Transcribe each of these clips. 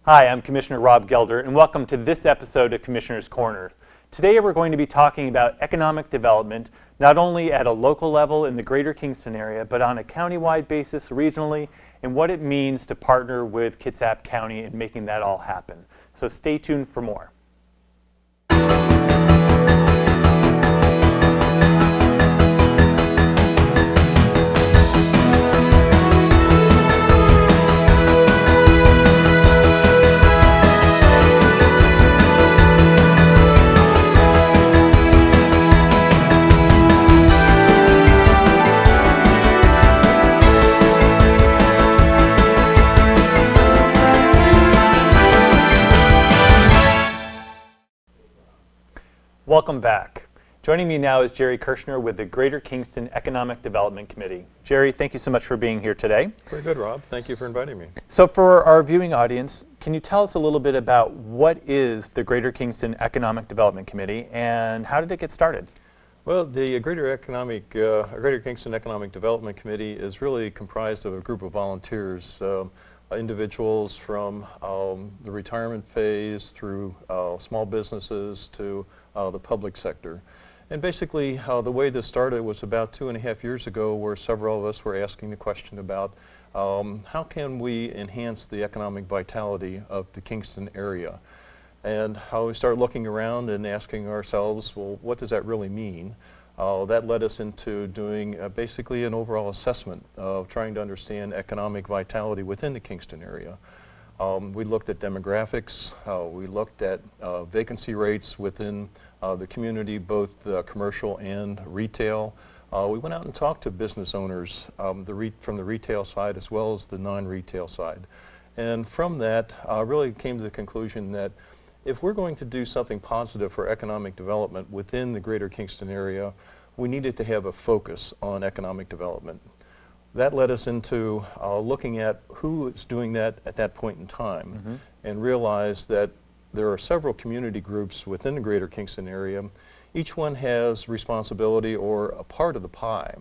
Hi, I'm Commissioner Rob Gelder, and welcome to this episode of Commissioner's Corner. Today we're going to be talking about economic development, not only at a local level in the greater Kingston area, but on a county-wide basis regionally, and what it means to partner with Kitsap County in making that all happen. So stay tuned for more. Welcome back. Joining me now is Jerry Kirshner with the Greater Kingston Economic Development Committee. Jerry, thank you so much for being here today. Very good, Rob. Thank you for inviting me. So for our viewing audience, can you tell us a little bit about what is the Greater Kingston Economic Development Committee and how did it get started? Well, the Greater Kingston Economic Development Committee is really comprised of a group of volunteers, individuals from the retirement phase through small businesses to the public sector. And basically the way this started was about 2.5 years ago, where several of us were asking the question about how can we enhance the economic vitality of the Kingston area, and how we started looking around and asking ourselves, well, what does that really mean? That led us into doing basically an overall assessment of trying to understand economic vitality within the Kingston area. We looked at demographics, we looked at vacancy rates within the community, both commercial and retail. We went out and talked to business owners from the retail side as well as the non-retail side. And from that, really came to the conclusion that if we're going to do something positive for economic development within the Greater Kingston area, we needed to have a focus on economic development. That led us into looking at who is doing that at that point in time, and realized that there are several community groups within the Greater Kingston area. Each one has responsibility or a part of the pie.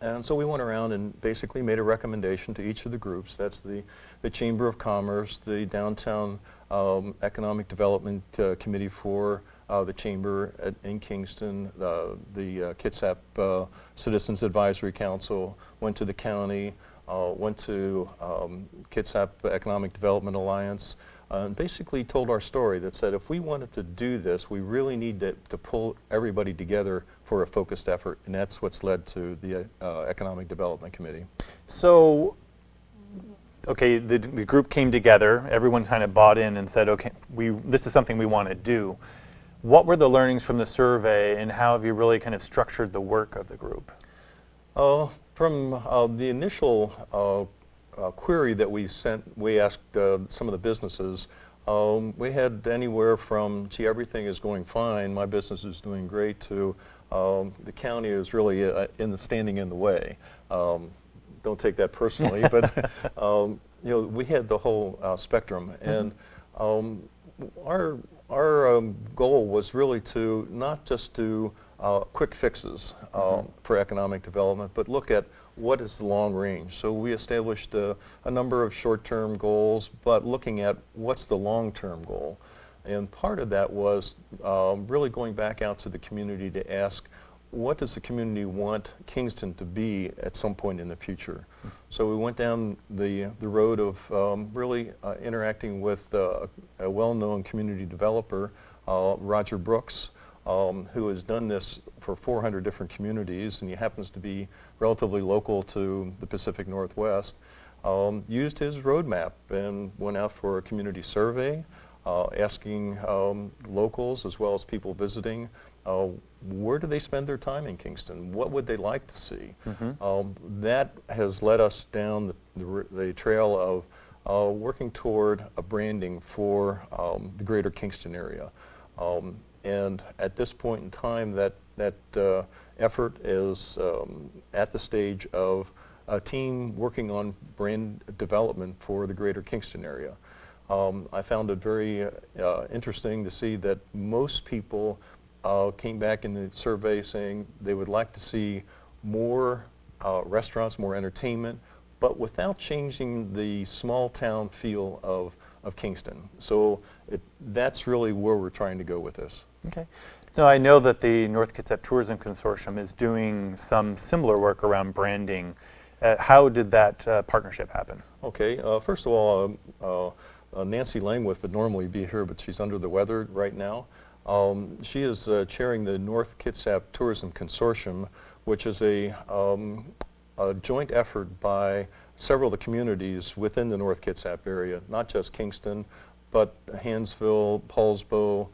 And so we went around and basically made a recommendation to each of the groups. That's the Chamber of Commerce, the Downtown Economic Development Committee for the Chamber in Kingston, the Kitsap Citizens Advisory Council, went to the county, went to Kitsap Economic Development Alliance, and basically told our story that said if we wanted to do this, we really need to pull everybody together for a focused effort, and that's what's led to the Economic Development Committee. So, okay, the group came together, everyone kind of bought in and said, okay, this is something we want to do. What were the learnings from the survey, and how have you really kind of structured the work of the group? From the initial query that we sent, we asked some of the businesses. We had anywhere from, gee, everything is going fine, my business is doing great, to the county is really standing in the way. Don't take that personally, but we had the whole spectrum, and our goal was really to not just do quick fixes for economic development, but look at what is the long range. So we established a number of short-term goals, but looking at what's the long-term goal. And part of that was really going back out to the community to ask, what does the community want Kingston to be at some point in the future? So we went down the road of really interacting with a well-known community developer, Roger Brooks, who has done this for 400 different communities, and he happens to be relatively local to the Pacific Northwest, used his roadmap and went out for a community survey, asking locals as well as people visiting, where do they spend their time in Kingston? What would they like to see? That has led us down the trail of working toward a branding for the Greater Kingston area. And at this point in time, that effort is at the stage of a team working on brand development for the Greater Kingston area. I found it very interesting to see that most people came back in the survey saying they would like to see more restaurants, more entertainment, but without changing the small town feel of of Kingston. So that's really where we're trying to go with this. Okay. So I know that the North Kitsap Tourism Consortium is doing some similar work around branding. How did that partnership happen? Okay. First of all, Nancy Langworth would normally be here, but she's under the weather right now. She is chairing the North Kitsap Tourism Consortium, which is a joint effort by several of the communities within the North Kitsap area, not just Kingston, but Hansville, Paulsbo,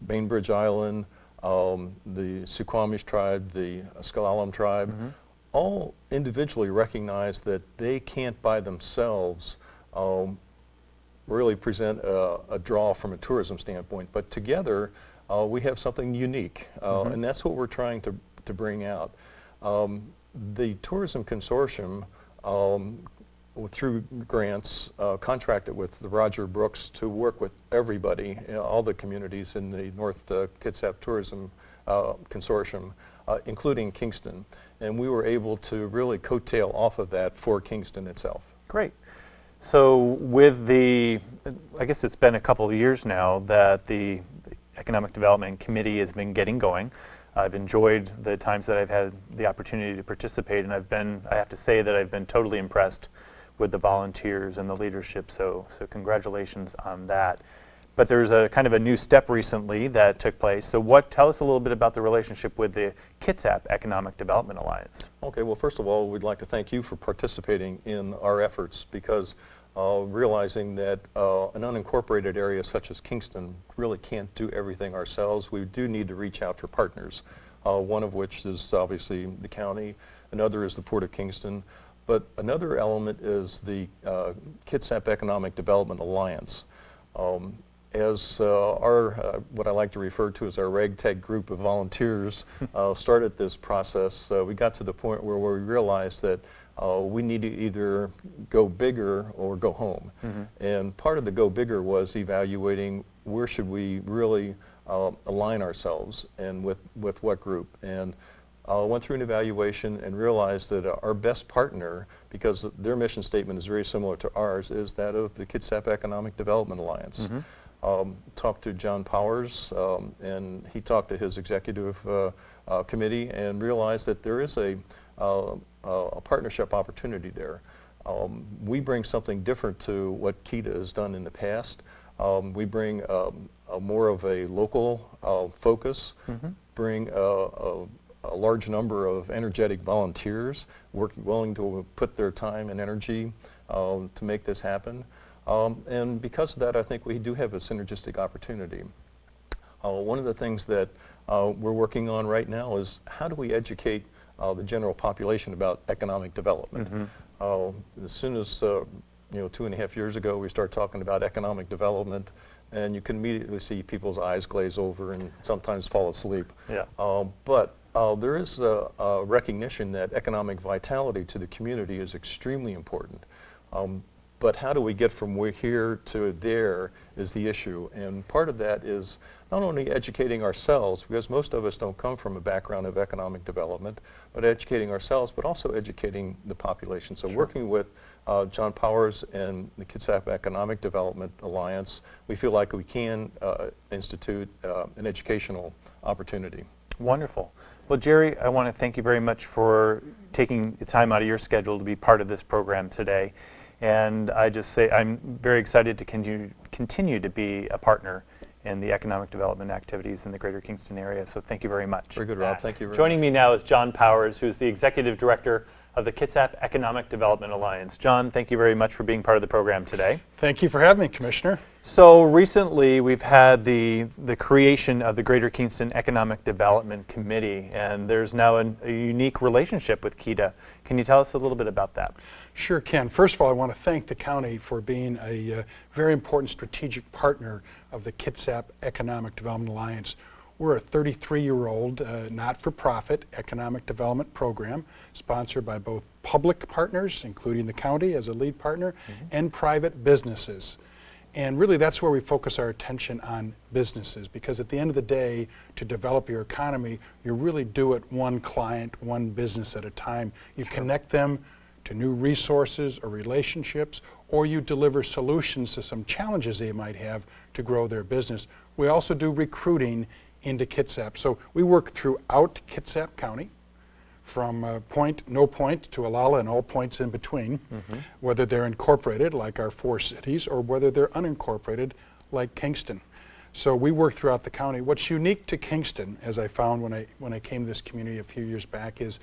Bainbridge Island, the Suquamish tribe, the S'Klallam tribe, all individually recognize that they can't by themselves really present a draw from a tourism standpoint, but together we have something unique, and that's what we're trying to bring out. The Tourism Consortium, through grants, contracted with the Roger Brooks to work with everybody, all the communities in the North Kitsap Tourism Consortium, including Kingston. And we were able to really coattail off of that for Kingston itself. Great. So with I guess it's been a couple of years now that the Economic Development Committee has been getting going. I've enjoyed the times that I've had the opportunity to participate, and I have to say that I've been totally impressed with the volunteers and the leadership, so congratulations on that. But there's a kind of a new step recently that took place. So tell us a little bit about the relationship with the Kitsap Economic Development Alliance. Okay, well, first of all, we'd like to thank you for participating in our efforts, because realizing that an unincorporated area such as Kingston really can't do everything ourselves. We do need to reach out for partners, one of which is obviously the county, another is the Port of Kingston, but another element is the Kitsap Economic Development Alliance. As what I like to refer to as our ragtag group of volunteers started this process, we got to the point where we realized that we need to either go bigger or go home. And part of the go bigger was evaluating where should we really align ourselves and with what group. And went through an evaluation and realized that our best partner, because their mission statement is very similar to ours, is that of the Kitsap Economic Development Alliance. Talked to John Powers, and he talked to his executive committee and realized that there is a partnership opportunity there. We bring something different to what KEDA has done in the past. We bring more of a local focus, bring a large number of energetic volunteers willing to put their time and energy to make this happen. And because of that, I think we do have a synergistic opportunity. One of the things that we're working on right now is how do we educate the general population about economic development. As soon as 2.5 years ago we start talking about economic development, and you can immediately see people's eyes glaze over and sometimes fall asleep. But there is a recognition that economic vitality to the community is extremely important. But how do we get from here to there is the issue. And part of that is not only educating ourselves, because most of us don't come from a background of economic development, but educating ourselves, but also educating the population. So working with John Powers and the Kitsap Economic Development Alliance, we feel like we can institute an educational opportunity. Wonderful. Well, Jerry, I want to thank you very much for taking the time out of your schedule to be part of this program today. And I just say I'm very excited to continue to be a partner in the economic development activities in the Greater Kingston area. So thank you very much. Very good, Rob. Thank you very much. Joining me now is John Powers, who's the Executive Director of the Kitsap Economic Development Alliance. John, thank you very much for being part of the program today. Thank you for having me, Commissioner. So recently we've had the creation of the Greater Kingston Economic Development Committee, and there's now a unique relationship with KEDA. Can you tell us a little bit about that? Sure can. First of all, I want to thank the county for being a very important strategic partner of the Kitsap Economic Development Alliance. We're a 33-year-old not-for-profit economic development program sponsored by both public partners, including the county as a lead partner, and private businesses. And really that's where we focus our attention on businesses, because at the end of the day, to develop your economy, you really do it one client, one business at a time. You connect them to new resources or relationships, or you deliver solutions to some challenges they might have to grow their business. We also do recruiting into Kitsap. So we work throughout Kitsap County, from no point to Alala and all points in between, whether they're incorporated like our 4 cities or whether they're unincorporated like Kingston. So we work throughout the county. What's unique to Kingston, as I found when I came to this community a few years back, is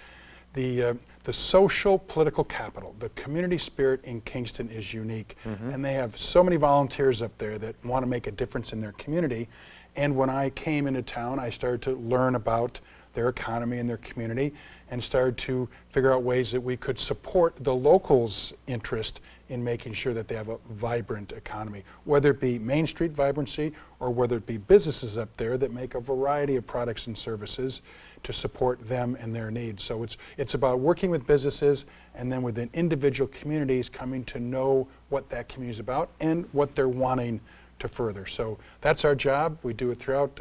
the social political capital. The community spirit in Kingston is unique, and they have so many volunteers up there that want to make a difference in their community. And when I came into town, I started to learn about their economy and their community and started to figure out ways that we could support the locals' interest in making sure that they have a vibrant economy, whether it be Main Street vibrancy or whether it be businesses up there that make a variety of products and services to support them and their needs. So it's about working with businesses and then within individual communities coming to know what that community is about and what they're wanting to further. So that's our job. We do it throughout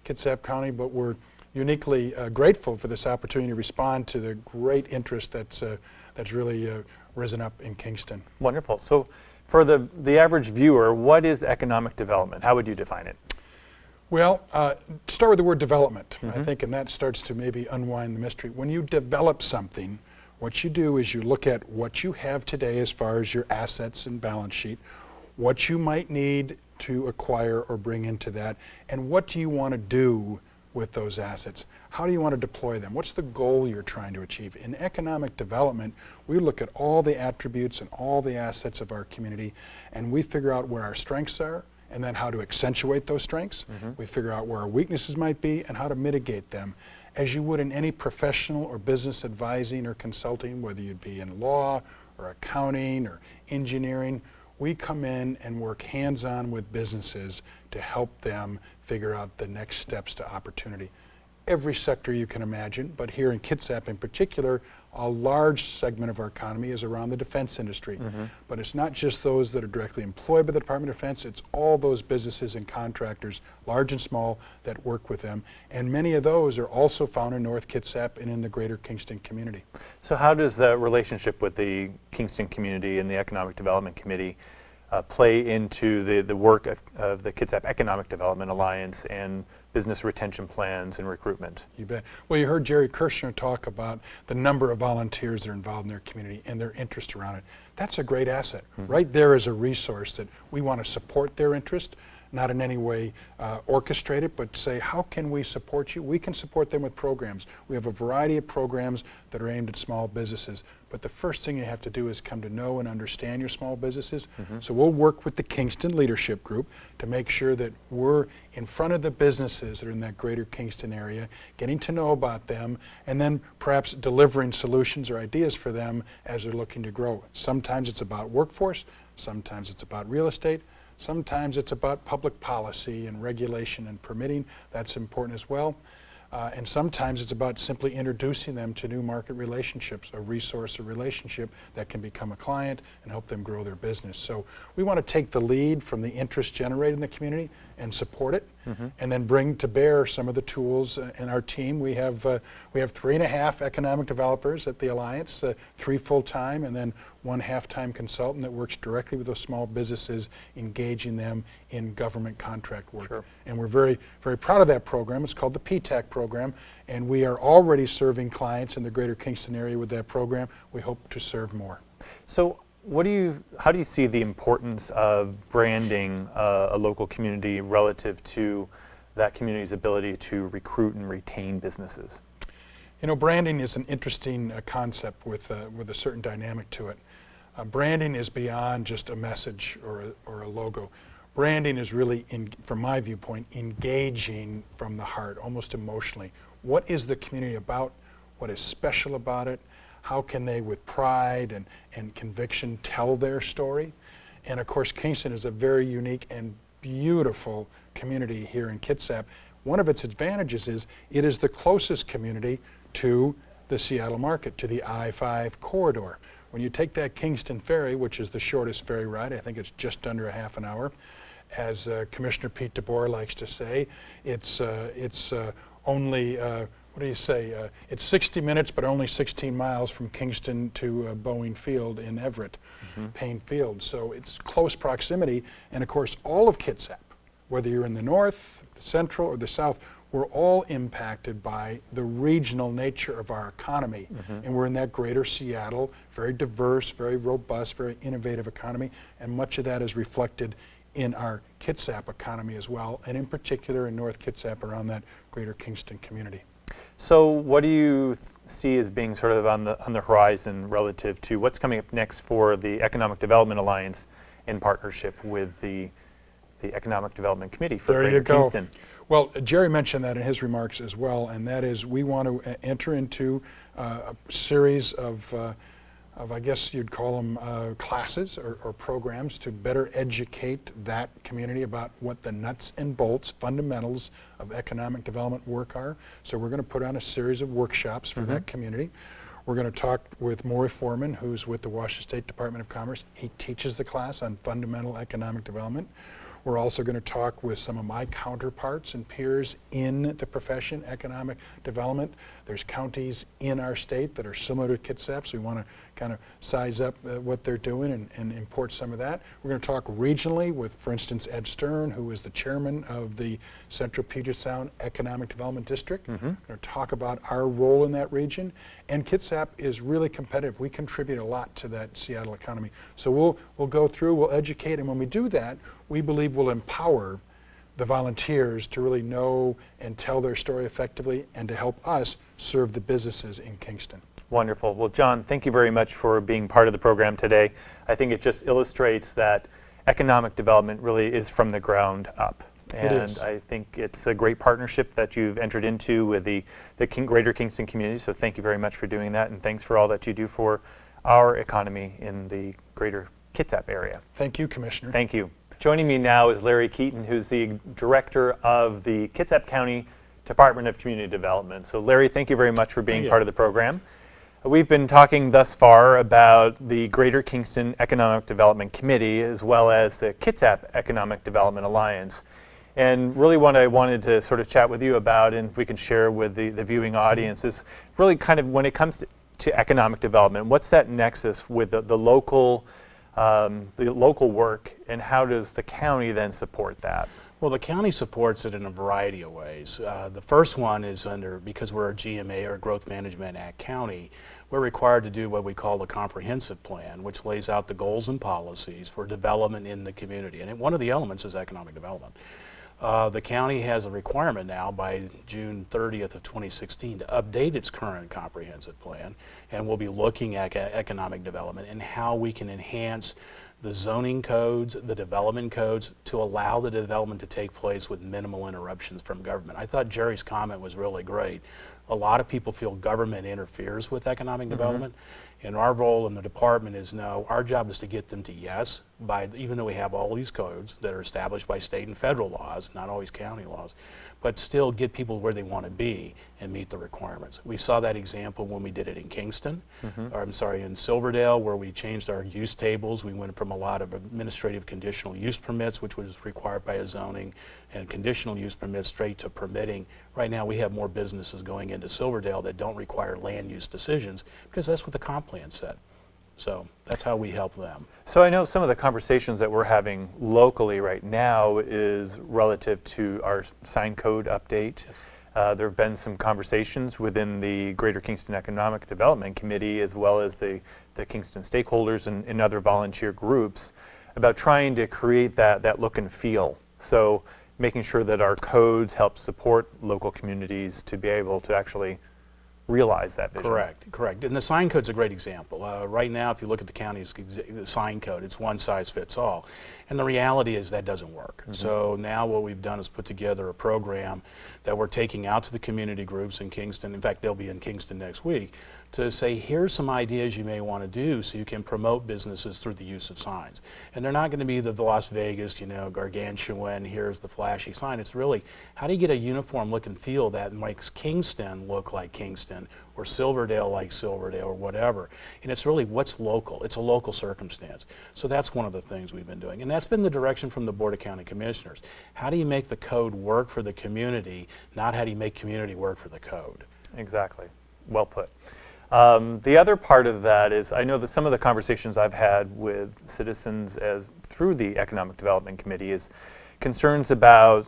Kitsap County, but we're uniquely grateful for this opportunity to respond to the great interest that's really risen up in Kingston. Wonderful. So for the average viewer, what is economic development? How would you define it? Well, start with the word development, I think, and that starts to maybe unwind the mystery. When you develop something, what you do is you look at what you have today as far as your assets and balance sheet, what you might need to acquire or bring into that, and what do you want to do with those assets? How do you want to deploy them? What's the goal you're trying to achieve? In economic development, we look at all the attributes and all the assets of our community, and we figure out where our strengths are and then how to accentuate those strengths. We figure out where our weaknesses might be and how to mitigate them. As you would in any professional or business advising or consulting, whether you'd be in law or accounting or engineering, we come in and work hands-on with businesses to help them figure out the next steps to opportunity. Every sector you can imagine, but here in Kitsap in particular, a large segment of our economy is around the defense industry. But it's not just those that are directly employed by the Department of Defense, it's all those businesses and contractors, large and small, that work with them. And many of those are also found in North Kitsap and in the greater Kingston community. So how does the relationship with the Kingston community and the Economic Development Committee play into the work of the Kitsap Economic Development Alliance and business retention plans and recruitment? You bet. Well, you heard Jerry Kirshner talk about the number of volunteers that are involved in their community and their interest around it. That's a great asset. Right there is a resource that we want to support their interest, not in any way orchestrate it, but say, how can we support you? We can support them with programs. We have a variety of programs that are aimed at small businesses. But the first thing you have to do is come to know and understand your small businesses. So we'll work with the Kingston Leadership Group to make sure that we're in front of the businesses that are in that greater Kingston area, getting to know about them, and then perhaps delivering solutions or ideas for them as they're looking to grow. Sometimes it's about workforce, sometimes it's about real estate, sometimes it's about public policy and regulation and permitting. That's important as well. And sometimes it's about simply introducing them to new market relationships, a resource, a relationship that can become a client and help them grow their business. So we want to take the lead from the interest generated in the community and support it, and then bring to bear some of the tools in our team. We have 3.5 economic developers at the Alliance, 3 full-time, and then 1 half-time consultant that works directly with those small businesses, engaging them in government contract work. Sure. And we're very, very proud of that program. It's called the PTAC program, and we are already serving clients in the greater Kingston area with that program. We hope to serve more. So how do you see the importance of branding a local community relative to that community's ability to recruit and retain businesses? You know, branding is an interesting concept with a certain dynamic to it. Branding is beyond just a message or a logo. Branding is really, from my viewpoint, engaging from the heart, almost emotionally. What is the community about? What is special about it? How can they, with pride and conviction, tell their story? And of course, Kingston is a very unique and beautiful community here in Kitsap. One of its advantages is it is the closest community to the Seattle market, to the I-5 corridor. When you take that Kingston ferry, which is the shortest ferry ride, I think it's just under a half an hour, as Commissioner Pete DeBoer likes to say, it's only what do you say? It's 60 minutes, but only 16 miles from Kingston to Boeing Field in Everett, Payne Field. So it's close proximity. And of course, all of Kitsap, whether you're in the north, the central, or the south, we're all impacted by the regional nature of our economy. And we're in that greater Seattle, very diverse, very robust, very innovative economy. And much of that is reflected in our Kitsap economy as well, and in particular in North Kitsap around that greater Kingston community. So what do you see as being sort of on the horizon relative to what's coming up next for the Economic Development Alliance in partnership with the Economic Development Committee for There you Greater go. Kingston? Well, Jerry mentioned that in his remarks as well, and that is we want to enter into a series of I guess you'd call them classes or programs to better educate that community about what the nuts and bolts, fundamentals of economic development work are. So we're going to put on a series of workshops for that community. We're going to talk with Maury Foreman, who's with the Washington State Department of Commerce. He teaches the class on fundamental economic development. We're also going to talk with some of my counterparts and peers in the profession, economic development. There's counties in our state that are similar to Kitsap, so we want to kind of size up what they're doing and import some of that. We're going to talk regionally with, for instance, Ed Stern, who is the chairman of the Central Puget Sound Economic Development District. We're going to talk about our role in that region. And Kitsap is really competitive. We contribute a lot to that Seattle economy. So we'll go through, we'll educate, and when we do that, we believe we'll empower the volunteers to really know and tell their story effectively and to help us serve the businesses in Kingston. Wonderful. Well, John, thank you very much for being part of the program today. I think it just illustrates that economic development really is from the ground up. It is. And I think it's a great partnership that you've entered into with the Greater Kingston community, so thank you very much for doing that, and thanks for all that you do for our economy in the Greater Kitsap area. Thank you, Commissioner. Thank you. Joining me now is Larry Keaton, who's the director of the Kitsap County Department of Community Development. So Larry, thank you very much for being part of the program. We've been talking thus far about the Greater Kingston Economic Development Committee as well as the Kitsap Economic Development Alliance. And really what I wanted to sort of chat with you about, and we can share with the viewing audience, is really kind of when it comes to economic development, what's that nexus with the local work, and how does the county then support that? Well, the county supports it in a variety of ways. The first one is because we're a GMA, or Growth Management Act county, we're required to do what we call the comprehensive plan, which lays out the goals and policies for development in the community. And one of the elements is economic development. The county has a requirement now by June 30th of 2016 to update its current comprehensive plan, and we'll be looking at economic development and how we can enhance the zoning codes, the development codes, to allow the development to take place with minimal interruptions from government. I thought Jerry's comment was really great. A lot of people feel government interferes with economic development, and our role in the department is no, our job is to get them to yes, even though we have all these codes that are established by state and federal laws, not always county laws, but still get people where they want to be and meet the requirements. We saw that example when we did it in Kingston, or I'm sorry, in Silverdale, where we changed our use tables. We went from a lot of administrative conditional use permits, which was required by a zoning, and conditional use permits straight to permitting. Right now we have more businesses going into Silverdale that don't require land use decisions because that's what the comp plan said. So that's how we help them. So I know some of the conversations that we're having locally right now is relative to our sign code update. Yes. There have been some conversations within the Greater Kingston Economic Development Committee as well as the Kingston stakeholders and other volunteer groups about trying to create that look and feel. So making sure that our codes help support local communities to be able to actually realize that vision. Correct. And the sign code's a great example. Right now, if you look at the county's sign code, it's one size fits all. And the reality is that doesn't work. So now what we've done is put together a program that we're taking out to the community groups in Kingston. In fact, they'll be in Kingston next week, to say, here's some ideas you may want to do so you can promote businesses through the use of signs. And they're not going to be the Las Vegas, gargantuan, here's the flashy sign. It's really, how do you get a uniform look and feel that makes Kingston look like Kingston, or Silverdale like Silverdale, or whatever. And it's really what's local. It's a local circumstance. So that's one of the things we've been doing. And that's been the direction from the Board of County Commissioners. How do you make the code work for the community, not how do you make community work for the code? Exactly. Well put. The other part of that is, I know that some of the conversations I've had with citizens through the Economic Development Committee is concerns about,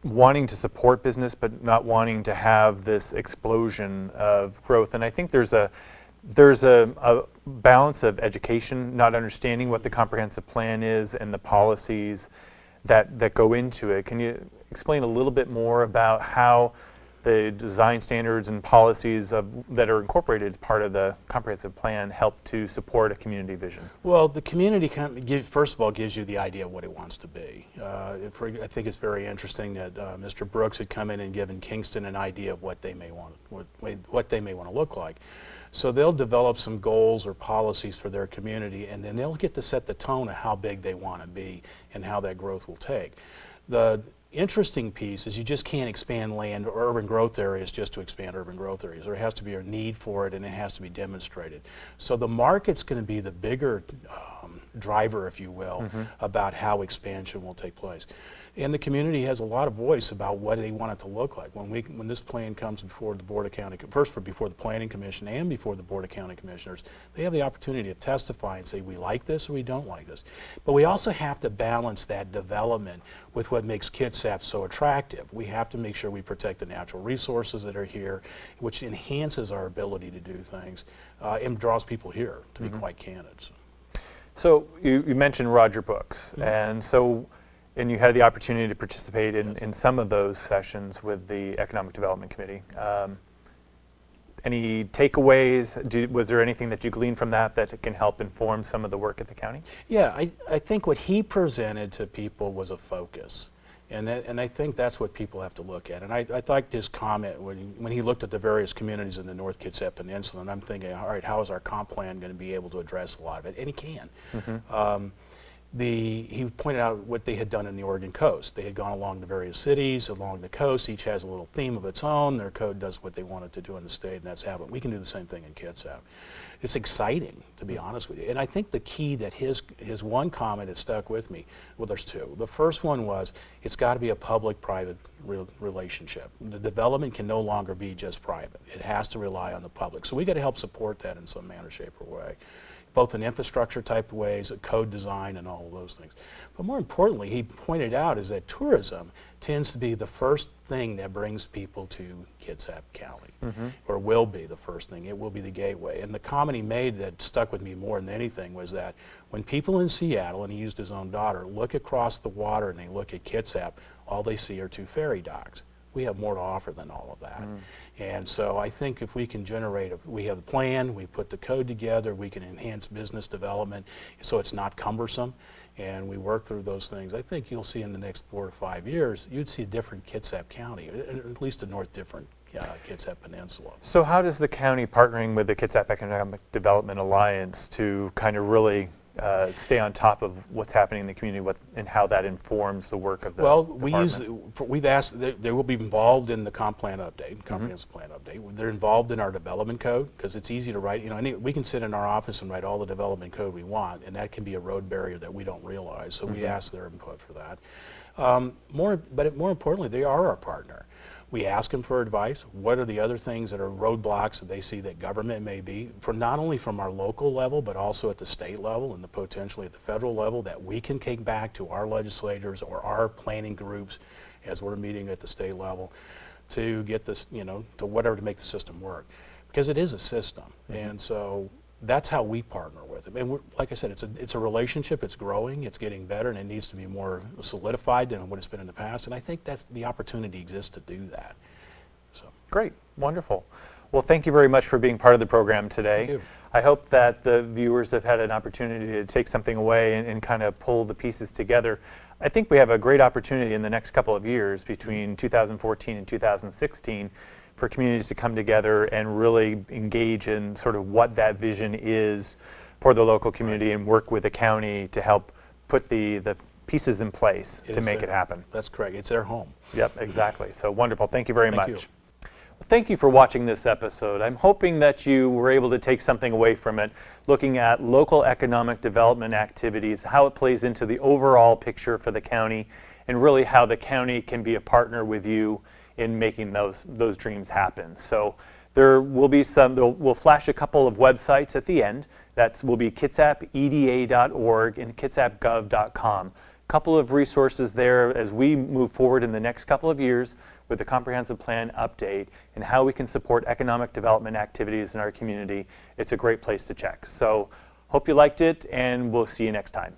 wanting to support business but not wanting to have this explosion of growth. And I think there's a balance of education, not understanding what the comprehensive plan is and the policies that go into it. Can you explain a little bit more about how the design standards and policies that are incorporated as part of the comprehensive plan help to support a community vision? Well, the community first of all gives you the idea of what it wants to be. I think it's very interesting that Mr. Brooks had come in and given Kingston an idea of what they may want to look like. So they'll develop some goals or policies for their community, and then they'll get to set the tone of how big they want to be and how that growth will take. The interesting piece is you just can't expand land or urban growth areas just to expand urban growth areas. There has to be a need for it, and it has to be demonstrated. So the market's going to be the bigger driver, if you will, about how expansion will take place. And the community has a lot of voice about what they want it to look like. When this plan comes before the Board of County, before the Planning Commission and before the Board of County Commissioners, they have the opportunity to testify and say, we like this or we don't like this. But we also have to balance that development with what makes Kitsap so attractive. We have to make sure we protect the natural resources that are here, which enhances our ability to do things and draws people here, to be quite candid. So you mentioned Roger Brooks, and you had the opportunity to participate in some of those sessions with the Economic Development Committee. Any takeaways? Was there anything that you gleaned from that can help inform some of the work at the county? Yeah, I think what he presented to people was a focus. And I think that's what people have to look at. And I liked his comment when he looked at the various communities in the North Kitsap Peninsula, and I'm thinking, all right, how is our comp plan going to be able to address a lot of it? And he can. He pointed out what they had done in the Oregon coast. They had gone along the various cities along the coast. Each has a little theme of its own. Their code does what they wanted to do in the state, and that's happened. We can do the same thing in Kitsap. It's exciting, to be honest with you. And I think the key that his one comment that stuck with me, well, there's two. The first one was, it's got to be a public-private relationship. The development can no longer be just private. It has to rely on the public. So we got to help support that in some manner, shape, or way, both in infrastructure type ways, code design, and all of those things. But more importantly, he pointed out is that tourism tends to be the first thing that brings people to Kitsap County, or will be the first thing. It will be the gateway. And the comment he made that stuck with me more than anything was that when people in Seattle, and he used his own daughter, look across the water and they look at Kitsap, all they see are two ferry docks. We have more to offer than all of that. And so I think if we can we have a plan, we put the code together, we can enhance business development so it's not cumbersome, and we work through those things. I think you'll see in the next 4 to 5 years, you'd see a different Kitsap County, at least a different Kitsap Peninsula. So how does the county partnering with the Kitsap Economic Development Alliance to kind of really stay on top of what's happening in the community and how that informs the work of the department? We've asked, they will be involved in the comp plan update, comprehensive plan update. They're involved in our development code because it's easy to write. We can sit in our office and write all the development code we want, and that can be a road barrier that we don't realize. So we ask their input for that. But more importantly, they are our partner. We ask them for advice. What are the other things that are roadblocks that they see that government may be, not only from our local level, but also at the state level and potentially at the federal level, that we can take back to our legislators or our planning groups as we're meeting at the state level to get this, to whatever to make the system work. Because it is a system. And so that's how we partner with them. And like I said, it's a relationship. It's growing. It's getting better, and it needs to be more solidified than what it's been in the past. And I think that's the opportunity exists to do that. So great, wonderful. Well, thank you very much for being part of the program today. Thank you. I hope that the viewers have had an opportunity to take something away and kind of pull the pieces together. I think we have a great opportunity in the next couple of years between 2014 and 2016 for communities to come together and really engage in sort of what that vision is for the local community and work with the county to help put the pieces in place to make it happen. That's correct. It's their home. Yep, exactly. So wonderful. Thank you very much. You. Thank you for watching this episode. I'm hoping that you were able to take something away from it, looking at local economic development activities, how it plays into the overall picture for the county, and really how the county can be a partner with you in making those dreams happen. So there will be we'll flash a couple of websites at the end. Will be kitsapeda.org and kitsapgov.com. A couple of resources there as we move forward in the next couple of years with the comprehensive plan update and how we can support economic development activities in our community. It's a great place to check. So hope you liked it, and we'll see you next time.